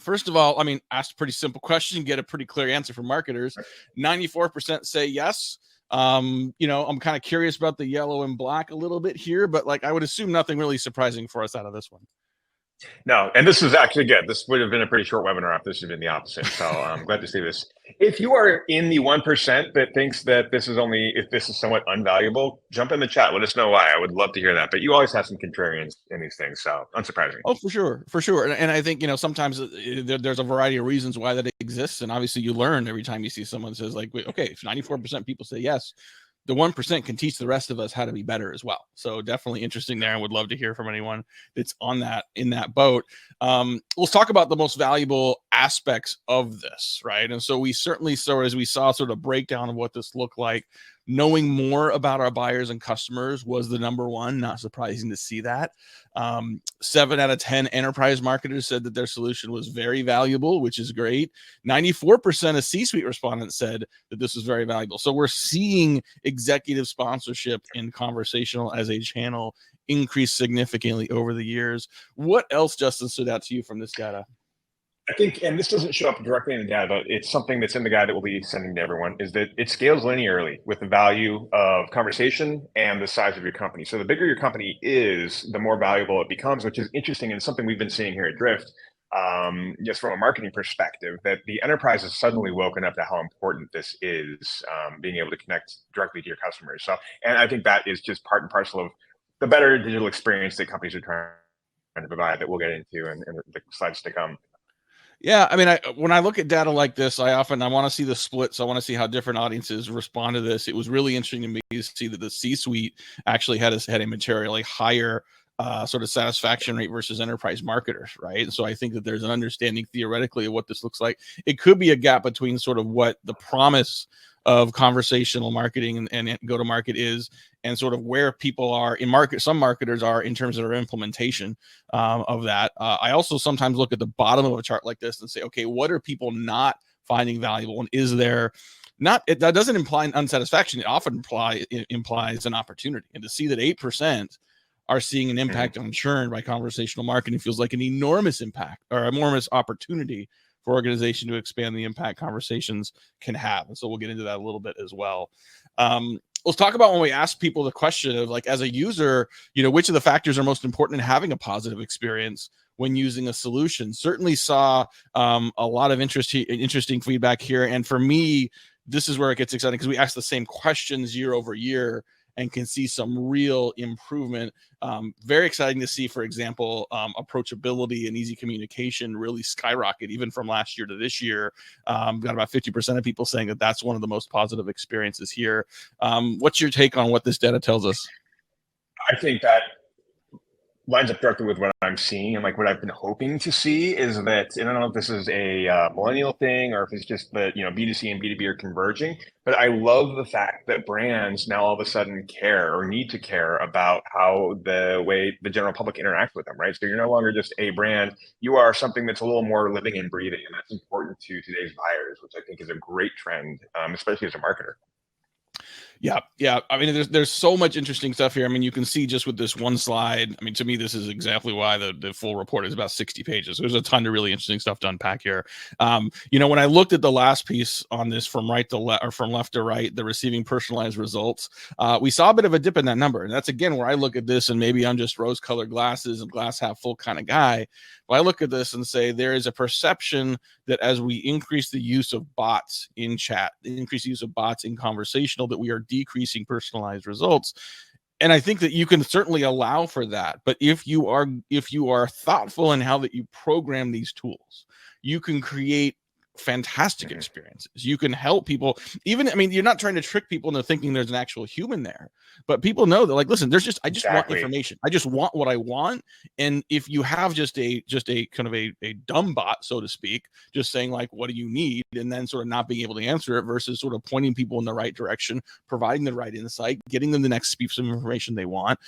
First of all, I mean, ask a pretty simple question, get a pretty clear answer from marketers. 94% say yes. I'm kind of curious about the yellow and black a little bit here, but like I would assume nothing really surprising for us out of this one. No, and this is actually good. This would have been a pretty short webinar if this had been the opposite. So I'm glad to see this. If you are in the 1% that thinks that this is somewhat unvaluable, jump in the chat. Let us know why. I would love to hear that. But you always have some contrarians in these things, so unsurprising. Oh, for sure. And I think, sometimes there's a variety of reasons why that exists. And obviously you learn every time you see someone says like, okay, if 94% people say yes, the 1% can teach the rest of us how to be better as well. So definitely interesting there. And would love to hear from anyone that's in that boat. Let's talk about the most valuable aspects of this, right? And so we certainly saw, as we saw sort of breakdown of what this looked like, knowing more about our buyers and customers was the number one. Not surprising to see that. 7 out of 10 enterprise marketers said that their solution was very valuable, which is great. 94% of C-suite respondents said that this was very valuable. So we're seeing executive sponsorship in conversational as a channel increase significantly over the years. What else, Justin, stood out to you from this data? I think, and this doesn't show up directly in the data, but it's something that's in the guide that we'll be sending to everyone, is that it scales linearly with the value of conversation and the size of your company. So the bigger your company is, the more valuable it becomes, which is interesting and something we've been seeing here at Drift, just from a marketing perspective, that the enterprise has suddenly woken up to how important this is, being able to connect directly to your customers. So, and I think that is just part and parcel of the better digital experience that companies are trying to provide that we'll get into in the slides to come. Yeah, I mean, when I look at data like this, I want to see the splits. I want to see how different audiences respond to this. It was really interesting to me to see that the C-suite actually had a materially higher sort of satisfaction rate versus enterprise marketers, right? And so I think that there's an understanding theoretically of what this looks like. It could be a gap between sort of what the promise of conversational marketing and go-to-market is, and sort of where people are in market. Some marketers are in terms of their implementation of that. I also sometimes look at the bottom of a chart like this and say, okay, what are people not finding valuable? And is there not, that doesn't imply unsatisfaction. It often implies an opportunity. And to see that 8% are seeing an impact on churn by conversational marketing feels like an enormous impact or enormous opportunity for organization to expand the impact conversations can have. And so we'll get into that a little bit as well. Let's talk about when we ask people the question of like, as a user, which of the factors are most important in having a positive experience when using a solution. Certainly saw a lot of interesting feedback here. And for me, this is where it gets exciting because we ask the same questions year over year and can see some real improvement. Very exciting to see, for example, approachability and easy communication really skyrocket even from last year to this year. Got about 50% of people saying that that's one of the most positive experiences here. What's your take on what this data tells us? I think that lines up directly with what I'm seeing, and like what I've been hoping to see is that, and I don't know if this is a millennial thing or if it's just that B2C and B2B are converging, but I love the fact that brands now all of a sudden care or need to care about how the way the general public interacts with them, right? So you're no longer just a brand, you are something that's a little more living and breathing, and that's important to today's buyers, which I think is a great trend, especially as a marketer. Yeah. I mean, there's so much interesting stuff here. I mean, you can see just with this one slide. I mean, to me, this is exactly why the full report is about 60 pages. There's a ton of really interesting stuff to unpack here. When I looked at the last piece on this from right to left or from left to right, the receiving personalized results, we saw a bit of a dip in that number. And that's again where I look at this, and maybe I'm just rose-colored glasses and glass half full kind of guy. But I look at this and say there is a perception that as we increase the use of bots in chat, increase the use of bots in conversational, that we are decreasing personalized results. And I think that you can certainly allow for that. But if you are thoughtful in how that you program these tools, you can create fantastic experiences. You can help people. You're not trying to trick people into thinking there's an actual human there, but people know that, like, listen, I just want information. I just want what I want. And if you have just a kind of a dumb bot, so to speak, just saying like, what do you need? And then sort of not being able to answer it versus sort of pointing people in the right direction, providing the right insight, getting them the next piece of information they want.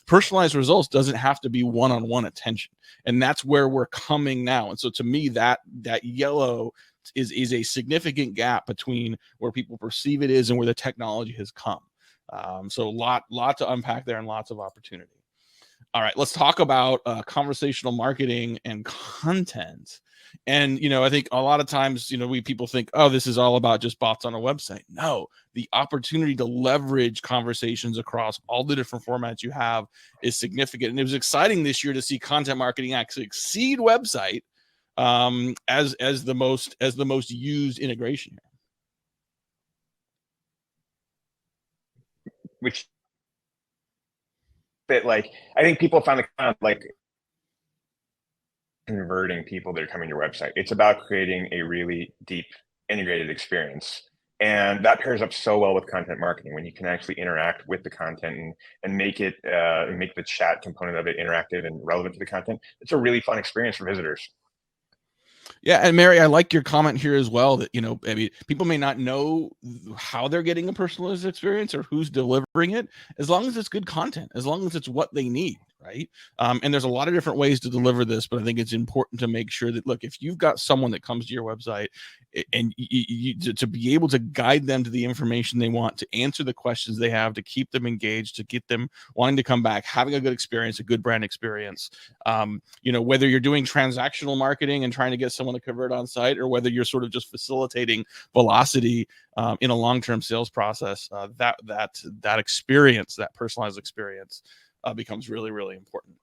Personalized results doesn't have to be one-on-one attention. And that's where we're coming now. And so to me, that yellow is a significant gap between where people perceive it is and where the technology has come. So lot to unpack there and lots of opportunity. All right, let's talk about conversational marketing and content. And, I think a lot of times, people think, oh, this is all about just bots on a website. No, the opportunity to leverage conversations across all the different formats you have is significant. And it was exciting this year to see content marketing actually exceed website as the most used integration here. Which bit I think people find converting people that are coming to your website. It's about creating a really deep integrated experience. And that pairs up so well with content marketing when you can actually interact with the content and make it make the chat component of it interactive and relevant to the content. It's a really fun experience for visitors. Yeah, and Mary, I like your comment here as well that, I mean, people may not know how they're getting a personalized experience or who's delivering it, as long as it's good content, as long as it's what they need, right? And there's a lot of different ways to deliver this, but I think it's important to make sure that, look, if you've got someone that comes to your website and to be able to guide them to the information they want, to answer the questions they have, to keep them engaged, to get them wanting to come back, having a good experience, a good brand experience, whether you're doing transactional marketing and trying to get someone to convert on site, or whether you're sort of just facilitating velocity in a long-term sales process, that experience, that personalized experience becomes really, really important.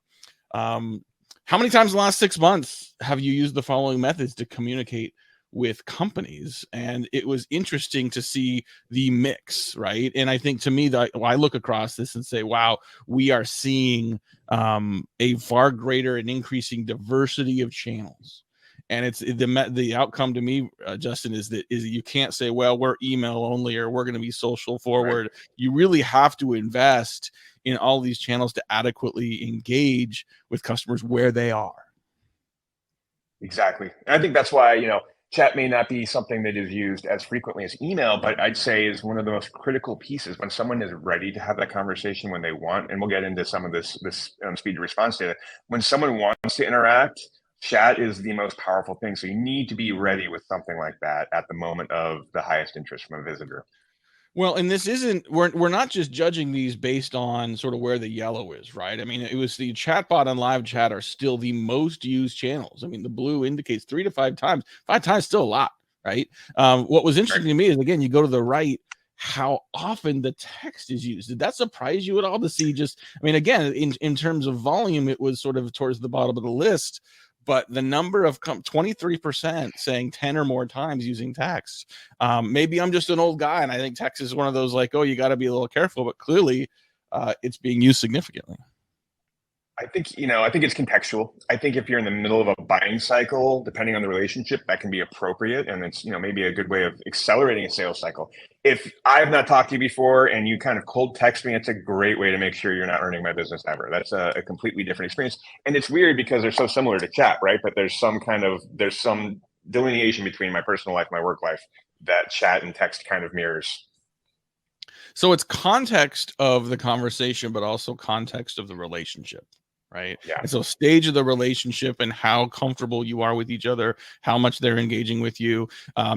How many times in the last 6 months have you used the following methods to communicate with companies? And it was interesting to see the mix, right? And I think to me that I look across this and say, wow, we are seeing a far greater and increasing diversity of channels. And it's the outcome to me, Justin, is that you can't say, well, we're email only or we're going to be social forward. Right. You really have to invest in all these channels to adequately engage with customers where they are. Exactly. And I think that's why, chat may not be something that is used as frequently as email, but I'd say is one of the most critical pieces when someone is ready to have that conversation when they want. And we'll get into some of this speed to response data. When someone wants to interact, chat is the most powerful thing. So you need to be ready with something like that at the moment of the highest interest from a visitor. Well, and this isn't, we're not just judging these based on sort of where the yellow is, right? I mean, it was the chatbot and live chat are still the most used channels. I mean, the blue indicates 3 to 5 times. 5 times still a lot, right? What was interesting to me is, again, you go to the right, how often the text is used. Did that surprise you at all to see just, I mean, again, in terms of volume, it was sort of towards the bottom of the list, but the number of 23% saying 10 or more times using text. Maybe I'm just an old guy and I think text is one of those like, oh, you got to be a little careful, but clearly it's being used significantly. I think it's contextual. I think if you're in the middle of a buying cycle, depending on the relationship, that can be appropriate. And it's, maybe a good way of accelerating a sales cycle. If I have not talked to you before and you kind of cold text me, it's a great way to make sure you're not earning my business ever. That's a completely different experience. And it's weird because they're so similar to chat, right? But there's some delineation between my personal life, my work life that chat and text kind of mirrors. So it's context of the conversation, but also context of the relationship. Right. Yeah. And so stage of the relationship and how comfortable you are with each other, how much they're engaging with you.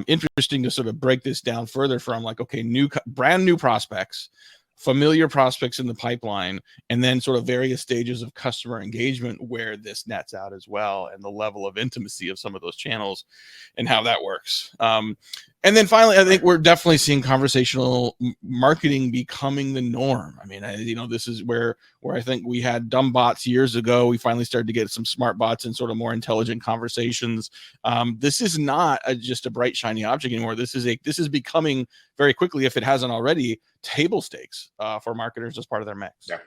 Interesting to sort of break this down further from like, okay, brand new prospects, familiar prospects in the pipeline, and then sort of various stages of customer engagement where this nets out as well, and the level of intimacy of some of those channels and how that works. And then finally, I think we're definitely seeing conversational marketing becoming the norm. I mean, this is where I think we had dumb bots years ago. We finally started to get some smart bots and sort of more intelligent conversations. This is not just a bright, shiny object anymore. This is becoming very quickly, if it hasn't already, table stakes for marketers as part of their mix. Yeah.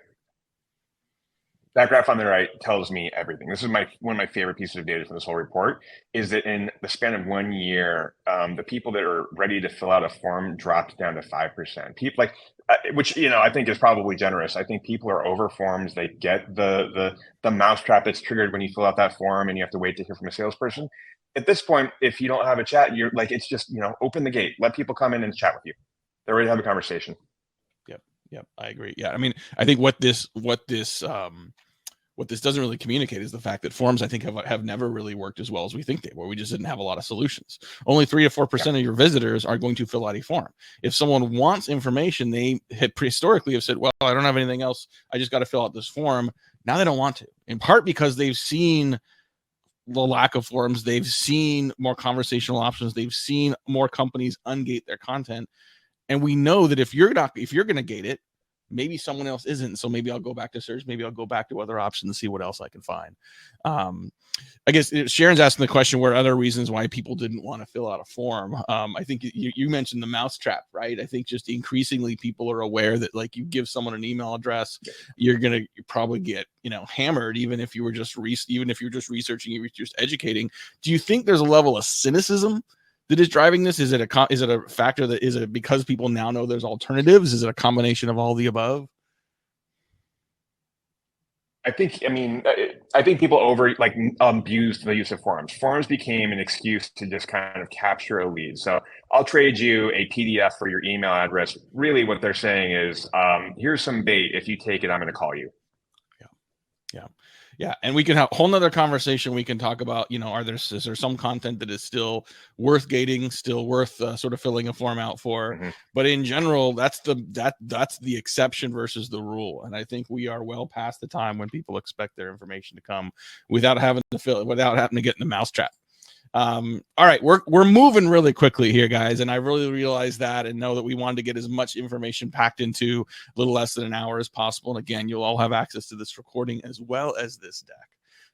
That graph on the right tells me everything. This is one of my favorite pieces of data from this whole report, is that in the span of 1 year, the people that are ready to fill out a form dropped down to 5%. People which I think is probably generous. I think people are over forms. They get the mousetrap that's triggered when you fill out that form and you have to wait to hear from a salesperson. At this point, if you don't have a chat, you're like, it's just, open the gate, let people come in and chat with you. They're ready to have a conversation. Yep, I agree. Yeah, I mean, I think what this doesn't really communicate is the fact that forms, I think, have never really worked as well as we think they were. We just didn't have a lot of solutions. Only 3 to 4% of your visitors are going to fill out a form. If someone wants information, they historically have said, well, I don't have anything else. I just got to fill out this form. Now they don't want to, in part because they've seen the lack of forums. They've seen more conversational options. They've seen more companies ungate their content. And we know that if you're going to gate it, maybe someone else isn't. So maybe I'll go back to search. Maybe I'll go back to other options and see what else I can find. I guess Sharon's asking the question, what are other reasons why people didn't want to fill out a form? I think you mentioned the mousetrap, right? I think just increasingly people are aware that, like, you give someone an email address, you're going to probably get, hammered, even if you were just researching, you were just educating. Do you think there's a level of cynicism that is driving this? Is it a factor that is it because people now know there's alternatives? Is it a combination of all the above? I think people abused the use of forums. Forums became an excuse to just kind of capture a lead. So I'll trade you a PDF for your email address. Really what they're saying is, here's some bait. If you take it, I'm going to call you. Yeah. And we can have a whole nother conversation. We can talk about, is there some content that is still worth gating, still worth sort of filling a form out for? Mm-hmm. But in general, that's the exception versus the rule. And I think we are well past the time when people expect their information to come without having to get in the mousetrap. All right, we're moving really quickly here, guys, and I really realized that and know that we wanted to get as much information packed into a little less than an hour as possible. And again, you'll all have access to this recording as well as this deck.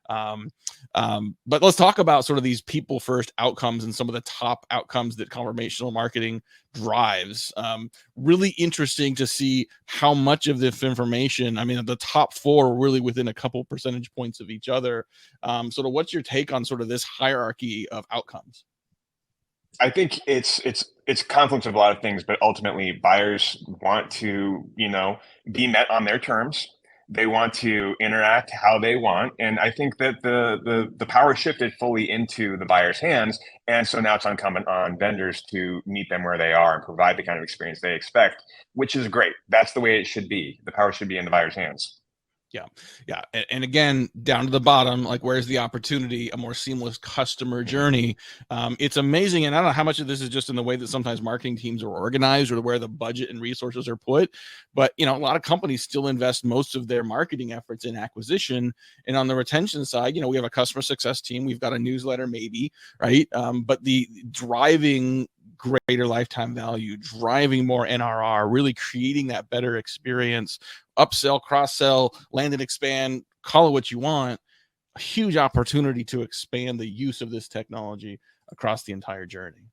But let's talk about sort of these people first outcomes and some of the top outcomes that conversational marketing drives. Really interesting to see how much of this information, the top four are really within a couple percentage points of each other. Sort of what's your take on sort of this hierarchy of outcomes? I think it's confluence of a lot of things, but ultimately buyers want to, be met on their terms. They want to interact how they want. And I think that the power shifted fully into the buyer's hands. And so now it's incumbent on vendors to meet them where they are and provide the kind of experience they expect, which is great. That's the way it should be. The power should be in the buyer's hands. Yeah. And again, down to the bottom, like, where's the opportunity? A more seamless customer journey. It's amazing. And I don't know how much of this is just in the way that sometimes marketing teams are organized or where the budget and resources are put. But, a lot of companies still invest most of their marketing efforts in acquisition. And on the retention side, we have a customer success team. We've got a newsletter, maybe, right? But the driving greater lifetime value, driving more NRR, really creating that better experience, upsell, cross-sell, land and expand, call it what you want, a huge opportunity to expand the use of this technology across the entire journey.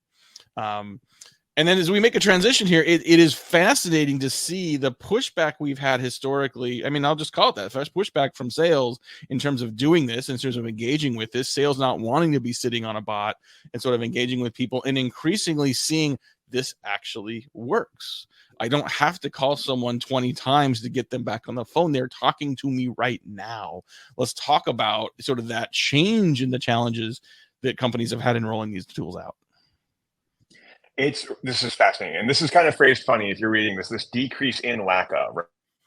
And then as we make a transition here, it is fascinating to see the pushback we've had historically. I'll just call it that. First pushback from sales in terms of doing this, in terms of engaging with this, sales not wanting to be sitting on a bot and sort of engaging with people, and increasingly seeing this actually works. I don't have to call someone 20 times to get them back on the phone. They're talking to me right now. Let's talk about sort of that change in the challenges that companies have had in rolling these tools out. This is fascinating. And this is kind of phrased funny if you're reading this decrease in lack of,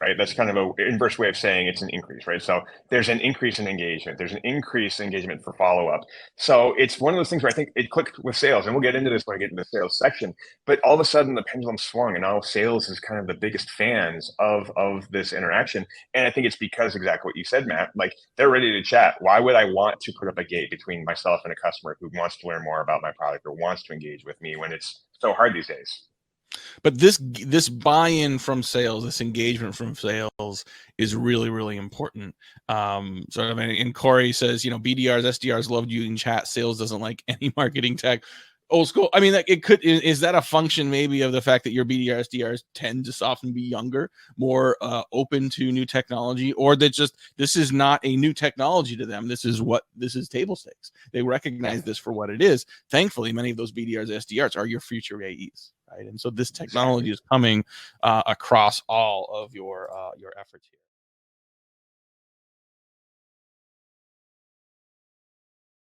right? That's kind of an inverse way of saying it's an increase, right? So there's an increase in engagement. There's an increase in engagement for follow-up. So it's one of those things where I think it clicked with sales, and we'll get into this when I get into the sales section, but all of a sudden the pendulum swung, and now sales is kind of the biggest fans of this interaction. And I think it's because exactly what you said, Matt, like, they're ready to chat. Why would I want to put up a gate between myself and a customer who wants to learn more about my product or wants to engage with me when it's so hard these days? But this buy-in from sales, this engagement from sales is really, really important. And Corey says, BDRs, SDRs loved using chat. Sales doesn't like any marketing tech. Old school. Is that a function maybe of the fact that your BDR, SDRs tend to often be younger, more open to new technology, or that just this is not a new technology to them? This is table stakes. They recognize this for what it is. Thankfully, many of those BDRs, SDRs are your future AEs. Right? And so this technology is coming across all of your efforts here.